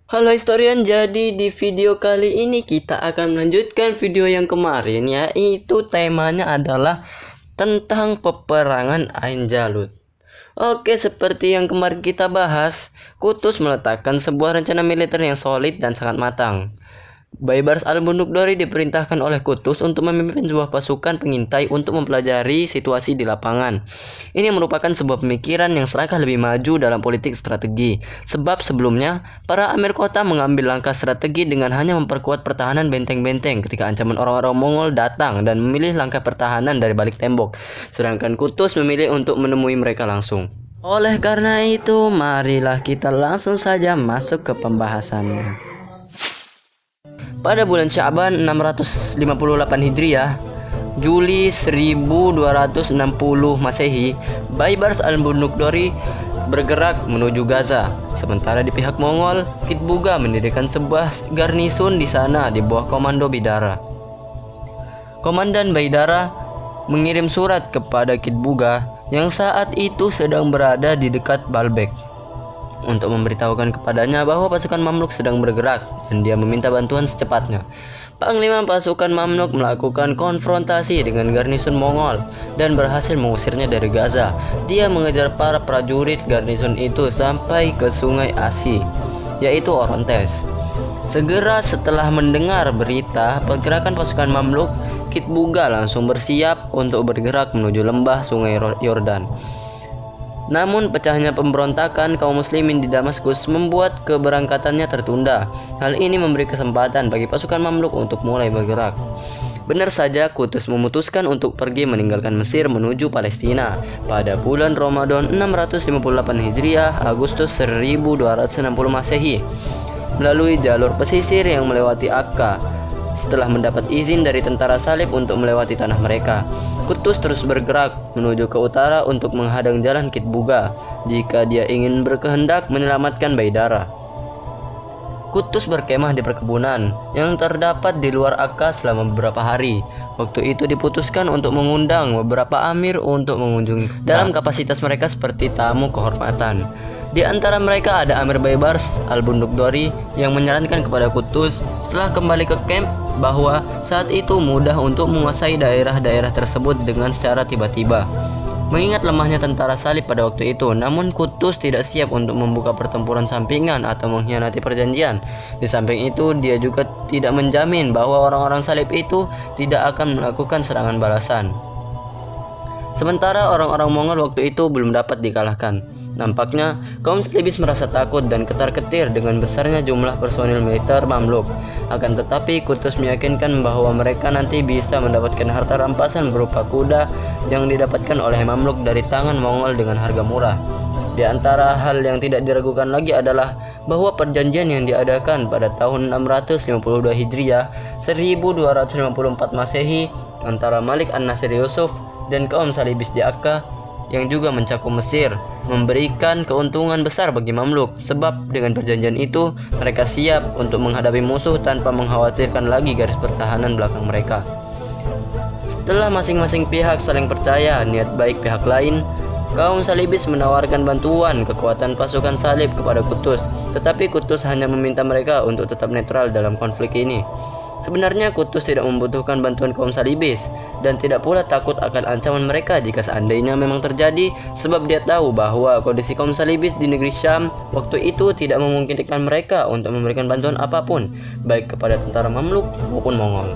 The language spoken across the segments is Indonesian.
Halo historian, jadi di video kali ini kita akan melanjutkan video yang kemarin, yaitu temanya adalah tentang peperangan Ain Jalut. Oke, seperti yang kemarin kita bahas, Kutus meletakkan sebuah rencana militer yang solid dan sangat matang. Baibars al-Bunukdori diperintahkan oleh Kutus untuk memimpin sebuah pasukan pengintai untuk mempelajari situasi di lapangan. Ini merupakan sebuah pemikiran yang selangkah lebih maju dalam politik strategi, sebab sebelumnya para Amir kota mengambil langkah strategi dengan hanya memperkuat pertahanan benteng-benteng ketika ancaman orang-orang Mongol datang dan memilih langkah pertahanan dari balik tembok, sedangkan Kutus memilih untuk menemui mereka langsung. Oleh karena itu, marilah kita langsung saja masuk ke pembahasannya. Pada bulan Sya'ban 658 Hijriah, Juli 1260 Masehi, Baibars al-Bunukdori bergerak menuju Gaza. Sementara di pihak Mongol, Kitbuga mendirikan sebuah garnison di sana di bawah komando Baidara. Komandan Baidara mengirim surat kepada Kitbuga yang saat itu sedang berada di dekat Baalbek untuk memberitahukan kepadanya bahwa pasukan Mamluk sedang bergerak dan dia meminta bantuan secepatnya. Panglima pasukan Mamluk melakukan konfrontasi dengan garnison Mongol dan berhasil mengusirnya dari Gaza. Dia mengejar para prajurit garnison itu sampai ke sungai Asi, yaitu Orontes. Segera setelah mendengar berita pergerakan pasukan Mamluk, Kitbuga langsung bersiap untuk bergerak menuju lembah sungai Yordan. Namun pecahnya pemberontakan kaum muslimin di Damaskus membuat keberangkatannya tertunda. Hal ini memberi kesempatan bagi pasukan Mamluk untuk mulai bergerak. Benar saja, Kutus memutuskan untuk pergi meninggalkan Mesir menuju Palestina pada bulan Ramadan 658 Hijriah, Agustus 1260 Masehi, melalui jalur pesisir yang melewati Akka. Setelah mendapat izin dari tentara salib untuk melewati tanah mereka, Kutus terus bergerak menuju ke utara untuk menghadang jalan Kitbuga jika dia ingin berkehendak menyelamatkan Baidara. Kutus berkemah di perkebunan yang terdapat di luar Akka selama beberapa hari. Waktu itu diputuskan untuk mengundang beberapa amir untuk mengunjungi dalam kapasitas mereka seperti tamu kehormatan. Di antara mereka ada Amir Baibars al-Bunukdori yang menyarankan kepada Kutus setelah kembali ke camp bahwa saat itu mudah untuk menguasai daerah-daerah tersebut dengan secara tiba-tiba, mengingat lemahnya tentara salib pada waktu itu. Namun Kutus tidak siap untuk membuka pertempuran sampingan atau mengkhianati perjanjian. Di samping itu, dia juga tidak menjamin bahwa orang-orang salib itu tidak akan melakukan serangan balasan. Sementara orang-orang Mongol waktu itu belum dapat dikalahkan. Nampaknya kaum salibis merasa takut dan ketar-ketir dengan besarnya jumlah personil militer Mamluk. Akan tetapi Kutus meyakinkan bahwa mereka nanti bisa mendapatkan harta rampasan berupa kuda yang didapatkan oleh Mamluk dari tangan Mongol dengan harga murah. Di antara hal yang tidak diragukan lagi adalah bahwa perjanjian yang diadakan pada tahun 652 Hijriah 1254 Masehi antara Malik an-Nasir Yusuf dan kaum salibis di Akka yang juga mencakup Mesir memberikan keuntungan besar bagi Mamluk, sebab dengan perjanjian itu mereka siap untuk menghadapi musuh tanpa mengkhawatirkan lagi garis pertahanan belakang mereka. Setelah masing-masing pihak saling percaya niat baik pihak lain, kaum salibis menawarkan bantuan kekuatan pasukan salib kepada Kutus, tetapi Kutus hanya meminta mereka untuk tetap netral dalam konflik ini. Sebenarnya Kutus tidak membutuhkan bantuan kaum salibis dan tidak pula takut akan ancaman mereka jika seandainya memang terjadi, sebab dia tahu bahwa kondisi kaum salibis di negeri Syam waktu itu tidak memungkinkan mereka untuk memberikan bantuan apapun baik kepada tentara Mamluk maupun Mongol.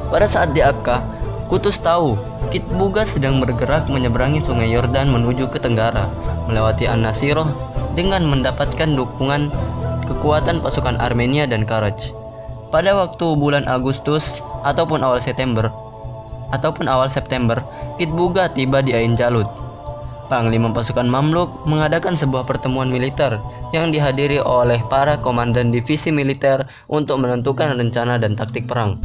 Pada saat di Akka, Kutus tahu Kitbuga sedang bergerak menyeberangi sungai Yordan menuju ke tenggara, melewati An-Nasiroh dengan mendapatkan dukungan kekuatan pasukan Armenia dan Karaj. Pada waktu bulan Agustus ataupun awal September, Kitbuga tiba di Ain Jalut. Panglima pasukan Mamluk mengadakan sebuah pertemuan militer yang dihadiri oleh para komandan divisi militer untuk menentukan rencana dan taktik perang.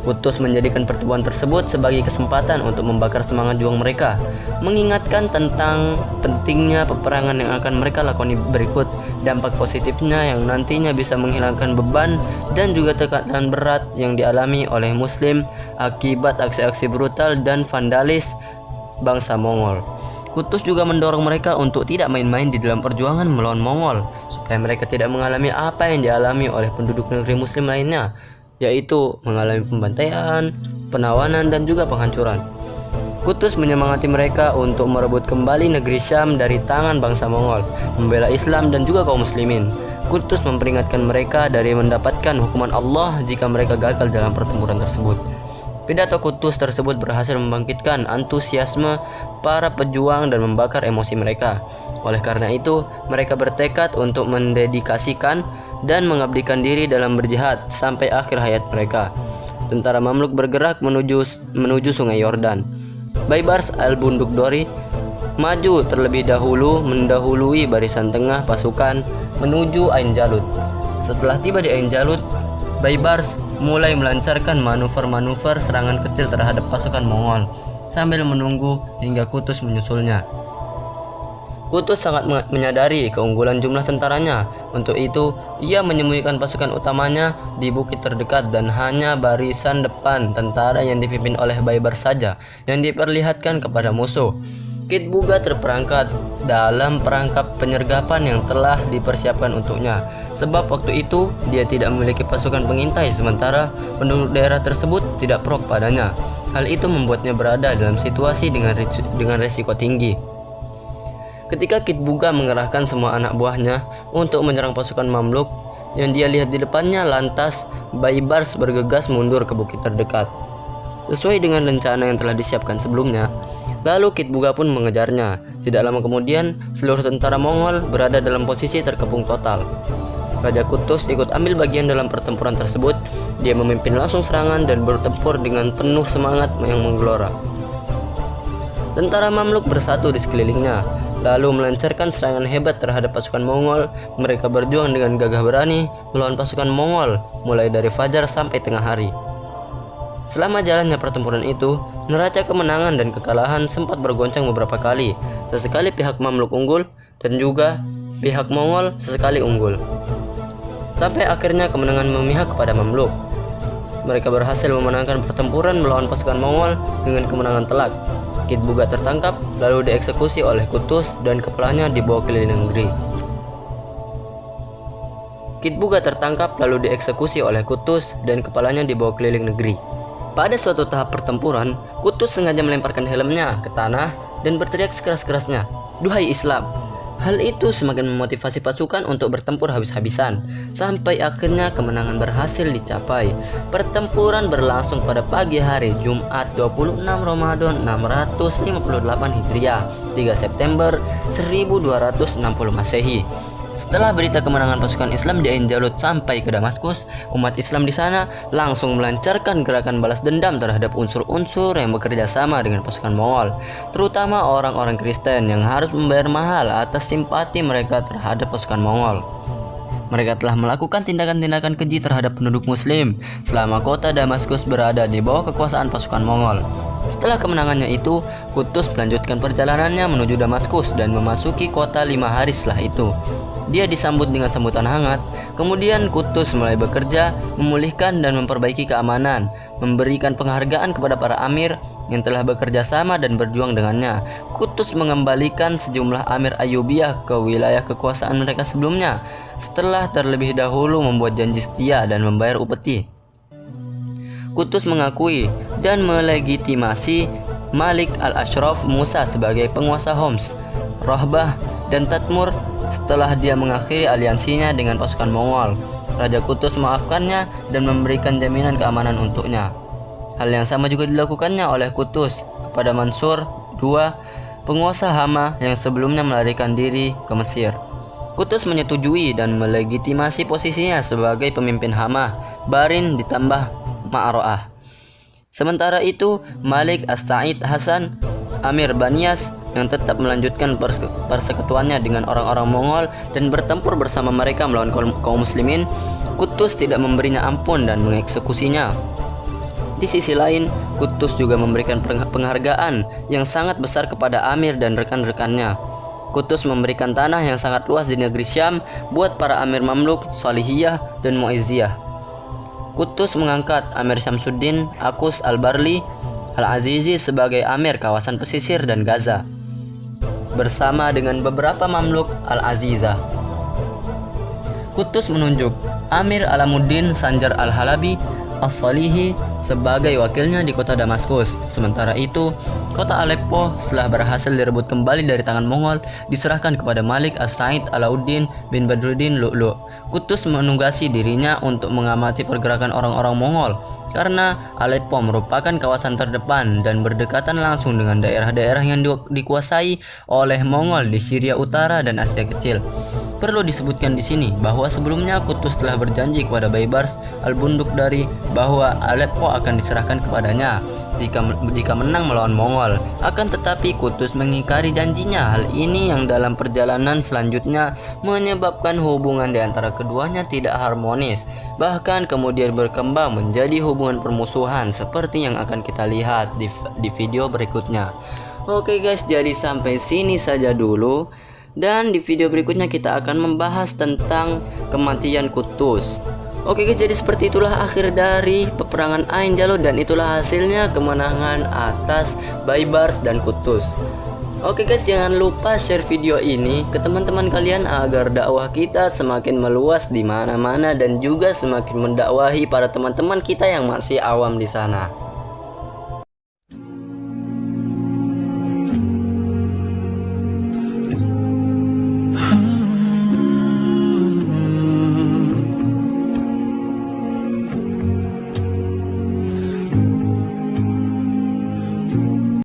Kutus menjadikan pertemuan tersebut sebagai kesempatan untuk membakar semangat juang mereka, mengingatkan tentang pentingnya peperangan yang akan mereka lakoni berikut, dampak positifnya yang nantinya bisa menghilangkan beban dan juga tekanan berat yang dialami oleh Muslim akibat aksi-aksi brutal dan vandalis bangsa Mongol. Kutus juga mendorong mereka untuk tidak main-main di dalam perjuangan melawan Mongol, supaya mereka tidak mengalami apa yang dialami oleh penduduk negeri muslim lainnya, yaitu mengalami pembantaian, penawanan, dan juga penghancuran. Kutus menyemangati mereka untuk merebut kembali negeri Syam dari tangan bangsa Mongol, membela Islam dan juga kaum muslimin. Kutus memperingatkan mereka dari mendapatkan hukuman Allah jika mereka gagal dalam pertempuran tersebut. Pidato Kutus tersebut berhasil membangkitkan antusiasme para pejuang dan membakar emosi mereka. Oleh karena itu, mereka bertekad untuk mendedikasikan dan mengabdikan diri dalam berjihad sampai akhir hayat mereka. Tentara Mamluk bergerak menuju Sungai Yordan. Baibars al-Bundukdori maju terlebih dahulu mendahului barisan tengah pasukan menuju Ain Jalut. Setelah tiba di Ain Jalut, Baibars mulai melancarkan manuver-manuver serangan kecil terhadap pasukan Mongol sambil menunggu hingga Kutus menyusulnya. Kutus sangat menyadari keunggulan jumlah tentaranya. Untuk itu, ia menyembunyikan pasukan utamanya di bukit terdekat dan hanya barisan depan tentara yang dipimpin oleh Baibars saja yang diperlihatkan kepada musuh. Kitbuga terperangkap dalam perangkap penyergapan yang telah dipersiapkan untuknya, sebab waktu itu dia tidak memiliki pasukan pengintai sementara penduduk daerah tersebut tidak pro padanya. Hal itu membuatnya berada dalam situasi dengan resiko tinggi. Ketika Kitbuga mengerahkan semua anak buahnya untuk menyerang pasukan Mamluk yang dia lihat di depannya, lantas Baibars bergegas mundur ke bukit terdekat. Sesuai dengan rencana yang telah disiapkan sebelumnya, lalu Kitbuga pun mengejarnya. Tidak lama kemudian, seluruh tentara Mongol berada dalam posisi terkepung total. Raja Kutus ikut ambil bagian dalam pertempuran tersebut. Dia memimpin langsung serangan dan bertempur dengan penuh semangat yang menggelora. Tentara Mamluk bersatu di sekelilingnya, lalu melancarkan serangan hebat terhadap pasukan Mongol. Mereka berjuang dengan gagah berani melawan pasukan Mongol mulai dari fajar sampai tengah hari. Selama jalannya pertempuran itu, neraca kemenangan dan kekalahan sempat bergoncang beberapa kali. Sesekali pihak Mamluk unggul dan juga pihak Mongol sesekali unggul. Sampai akhirnya kemenangan memihak kepada Mamluk. Mereka berhasil memenangkan pertempuran melawan pasukan Mongol dengan kemenangan telak. Kitbuga tertangkap lalu dieksekusi oleh Kutus dan kepalanya dibawa keliling negeri. Kitbuga tertangkap lalu dieksekusi oleh Kutus dan kepalanya dibawa keliling negeri. Pada suatu tahap pertempuran, Kutus sengaja melemparkan helmnya ke tanah dan berteriak sekeras-kerasnya, "Duhai Islam!" Hal itu semakin memotivasi pasukan untuk bertempur habis-habisan, sampai akhirnya kemenangan berhasil dicapai. Pertempuran berlangsung pada pagi hari Jumat 26 Ramadan 658 Hijriah, 3 September 1260 Masehi. Setelah berita kemenangan pasukan Islam di Ain Jalut sampai ke Damaskus, umat Islam di sana langsung melancarkan gerakan balas dendam terhadap unsur-unsur yang bekerja sama dengan pasukan Mongol, terutama orang-orang Kristen yang harus membayar mahal atas simpati mereka terhadap pasukan Mongol. Mereka telah melakukan tindakan-tindakan keji terhadap penduduk Muslim selama kota Damaskus berada di bawah kekuasaan pasukan Mongol. Setelah kemenangannya itu, Kutus melanjutkan perjalanannya menuju Damaskus dan memasuki kota 5 hari setelah itu. Dia disambut dengan sambutan hangat. Kemudian Kutus mulai bekerja, memulihkan dan memperbaiki keamanan, memberikan penghargaan kepada para amir yang telah bekerja sama dan berjuang dengannya. Kutus mengembalikan sejumlah amir Ayyubiyah ke wilayah kekuasaan mereka sebelumnya, setelah terlebih dahulu membuat janji setia dan membayar upeti. Kutus mengakui dan melegitimasi Malik al-Ashraf Musa sebagai penguasa Homs, Rohbah, dan Tadmur setelah dia mengakhiri aliansinya dengan pasukan Mongol. Raja Kutus memaafkannya dan memberikan jaminan keamanan untuknya. Hal yang sama juga dilakukannya oleh Kutus kepada Mansur II, penguasa Hama yang sebelumnya melarikan diri ke Mesir. Kutus menyetujui dan melegitimasi posisinya sebagai pemimpin Hama, Barin ditambah Ma'ro'ah. Sementara itu, Malik As-Sa'id Hasan, Amir Banias, yang tetap melanjutkan persekutuannya dengan orang-orang Mongol dan bertempur bersama mereka melawan kaum muslimin. Kutus tidak memberinya ampun dan mengeksekusinya. Di sisi lain, Kutus juga memberikan penghargaan yang sangat besar kepada Amir dan rekan-rekannya. Kutus memberikan tanah yang sangat luas di negeri Syam buat para Amir Mamluk, Salihiyah, dan Mu'izziyah. Kutus mengangkat Amir Syamsuddin Akus al-Barli al-Azizi sebagai Amir kawasan pesisir dan Gaza. bersama dengan beberapa mamluk Al-Azizah. Qutuz menunjuk Amir Alamuddin Sanjar Al-Halabi As-Salihi sebagai wakilnya di kota Damaskus. Sementara itu, kota Aleppo setelah berhasil direbut kembali dari tangan Mongol diserahkan kepada Malik As-Said Alauddin bin Badruddin Lu'lu'. Qutuz menugasi dirinya untuk mengamati pergerakan orang-orang Mongol karena Aleppo merupakan kawasan terdepan dan berdekatan langsung dengan daerah-daerah yang dikuasai oleh Mongol di Syria Utara dan Asia Kecil. Perlu disebutkan di sini bahwa sebelumnya Qutuz telah berjanji kepada Baybars al-Bundukdari bahwa Aleppo akan diserahkan kepadanya jika menang melawan Mongol. Akan tetapi Qutuz mengingkari janjinya. Hal ini yang dalam perjalanan selanjutnya menyebabkan hubungan di antara keduanya tidak harmonis, bahkan kemudian berkembang menjadi hubungan permusuhan seperti yang akan kita lihat di video berikutnya. Oke guys, jadi sampai sini saja dulu. Dan di video berikutnya kita akan membahas tentang kematian Qutuz. Oke guys, jadi seperti itulah akhir dari peperangan Ain Jalut dan itulah hasilnya kemenangan atas Baybars dan Qutuz. Oke guys, jangan lupa share video ini ke teman-teman kalian agar dakwah kita semakin meluas di mana-mana dan juga semakin mendakwahi para teman-teman kita yang masih awam di sana.